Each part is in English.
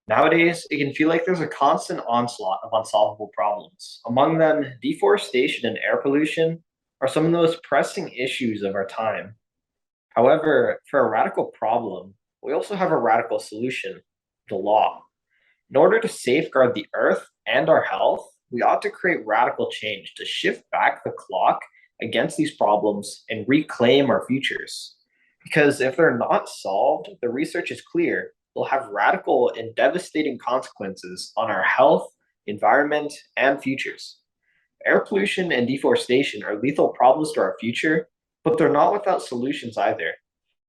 Nowadays, it can feel like there's a constant onslaught of unsolvable problems. Among them, deforestation and air pollution are some of the most pressing issues of our time. However, for a radical problem, we also have a radical solution: the law. In order to safeguard the earth and our health, we ought to create radical change to shift back the clock against these problems and reclaim our futures. Because if they're not solved, the research is clear, they'll have radical and devastating consequences on our health, environment, and futures. Air pollution and deforestation are lethal problems to our future, but they're not without solutions either.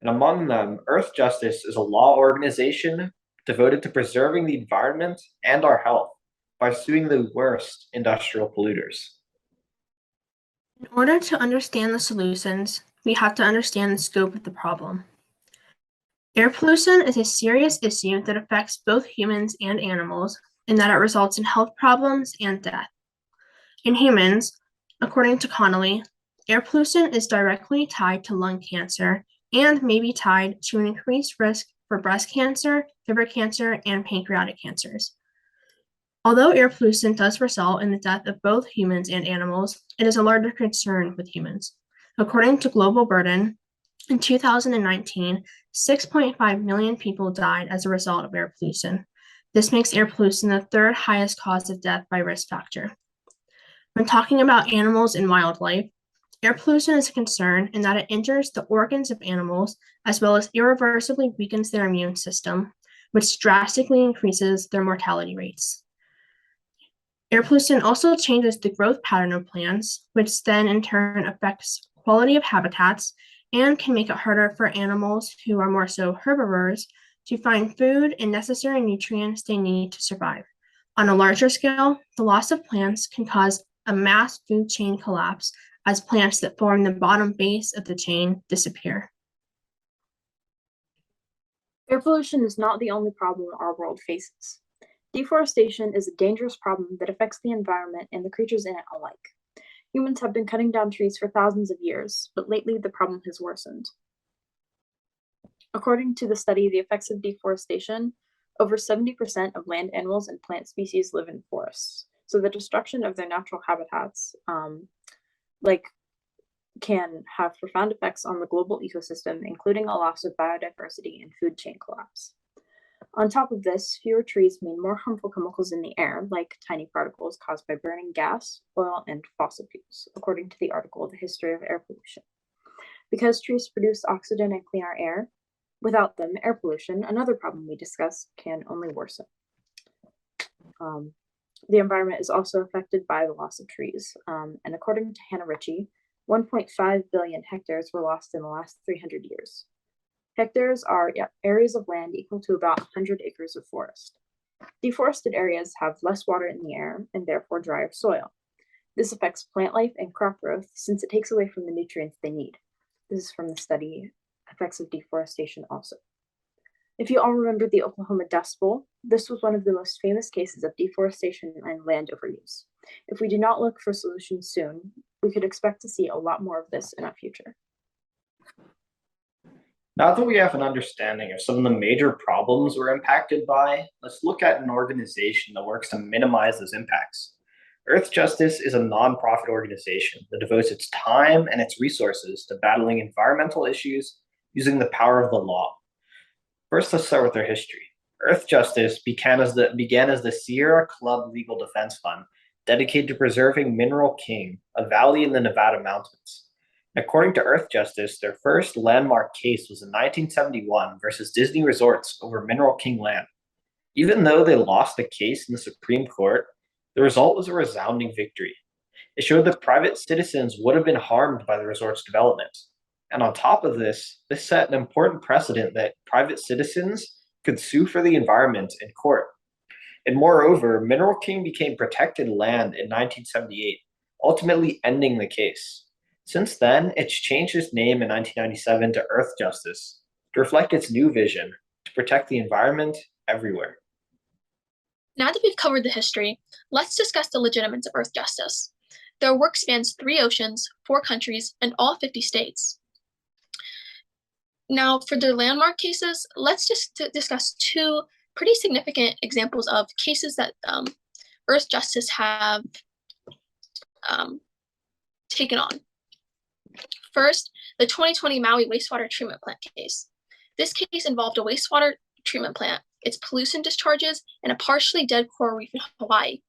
And among them, Earth Justice is a law organization devoted to preserving the environment and our health by suing the worst industrial polluters. In order to understand the solutions, we have to understand the scope of the problem. Air pollution is a serious issue that affects both humans and animals, in that it results in health problems and death. In humans, according to Connolly, air pollution is directly tied to lung cancer and may be tied to an increased risk for breast cancer, liver cancer, and pancreatic cancers. Although air pollution does result in the death of both humans and animals, it is a larger concern with humans. According to Global Burden, in 2019, 6.5 million people died as a result of air pollution. This makes air pollution the third highest cause of death by risk factor. When talking about animals and wildlife, air pollution is a concern in that it injures the organs of animals as well as irreversibly weakens their immune system, which drastically increases their mortality rates. Air pollution also changes the growth pattern of plants, which then in turn affects quality of habitats and can make it harder for animals who are more so herbivores to find food and necessary nutrients they need to survive. On a larger scale, the loss of plants can cause a mass food chain collapse as plants that form the bottom base of the chain disappear. Air pollution is not the only problem our world faces. Deforestation is a dangerous problem that affects the environment and the creatures in it alike. Humans have been cutting down trees for thousands of years, but lately the problem has worsened. According to the study, The Effects of Deforestation, over 70% of land animals and plant species live in forests. So the destruction of their natural habitats, can have profound effects on the global ecosystem, including a loss of biodiversity and food chain collapse. On top of this, fewer trees mean more harmful chemicals in the air, like tiny particles caused by burning gas, oil, and fossil fuels, according to the article, The History of Air Pollution. Because trees produce oxygen and clean our air, without them, air pollution, another problem we discussed, can only worsen. The environment is also affected by the loss of trees. And according to Hannah Ritchie, 1.5 billion hectares were lost in the last 300 years. Hectares are areas of land equal to about 100 acres of forest. Deforested areas have less water in the air and therefore drier soil. This affects plant life and crop growth since it takes away from the nutrients they need. This is from the study Effects of Deforestation also. If you all remember the Oklahoma Dust Bowl, this was one of the most famous cases of deforestation and land overuse. If we do not look for solutions soon, we could expect to see a lot more of this in our future. Now that we have an understanding of some of the major problems we're impacted by, let's look at an organization that works to minimize those impacts. Earth Justice is a nonprofit organization that devotes its time and its resources to battling environmental issues using the power of the law. First, let's start with their history. Earth Justice began as the Sierra Club Legal Defense Fund, dedicated to preserving Mineral King, a valley in the Nevada mountains. According to Earth Justice, their first landmark case was in 1971 versus Disney Resorts over Mineral King land. Even though they lost the case in the Supreme Court, the result was a resounding victory. It showed that private citizens would have been harmed by the resort's development. And on top of this, this set an important precedent that private citizens could sue for the environment in court. And moreover, Mineral King became protected land in 1978, ultimately ending the case. Since then, it's changed its name in 1997 to Earth Justice to reflect its new vision to protect the environment everywhere. Now that we've covered the history, let's discuss the legitimacy of Earth Justice. Their work spans 3 oceans, 4 countries, and all 50 states. Now, for their landmark cases, let's just discuss 2 pretty significant examples of cases that Earth Justice have taken on. First, the 2020 Maui wastewater treatment plant case. This case involved a wastewater treatment plant, its pollution discharges, and a partially dead coral reef in Hawaii.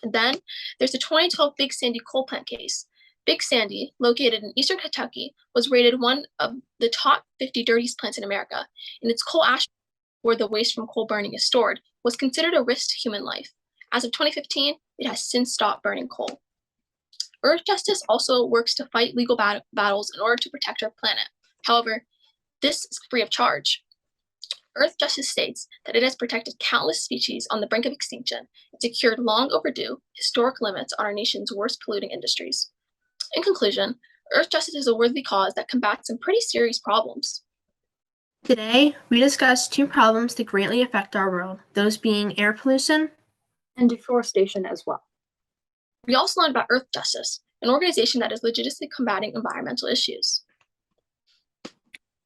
And then there's the 2012 Big Sandy coal plant case. Big Sandy, located in eastern Kentucky, was rated one of the top 50 dirtiest plants in America, and its coal ash, where the waste from coal burning is stored, was considered a risk to human life. As of 2015, it has since stopped burning coal. Earth Justice also works to fight legal battles in order to protect our planet. However, this is free of charge. Earth Justice states that it has protected countless species on the brink of extinction and secured long overdue historic limits on our nation's worst polluting industries. In conclusion, Earth Justice is a worthy cause that combats some pretty serious problems. Today, we discussed two problems that greatly affect our world, those being air pollution and deforestation as well. We also learned about Earth Justice, an organization that is legitimately combating environmental issues.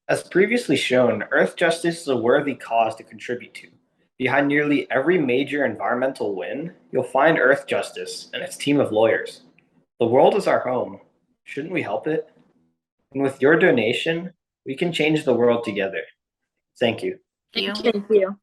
As previously shown, Earth Justice is a worthy cause to contribute to. Behind nearly every major environmental win, you'll find Earth Justice and its team of lawyers. The world is our home. Shouldn't we help it? And with your donation, we can change the world together. Thank you. you. Thank you.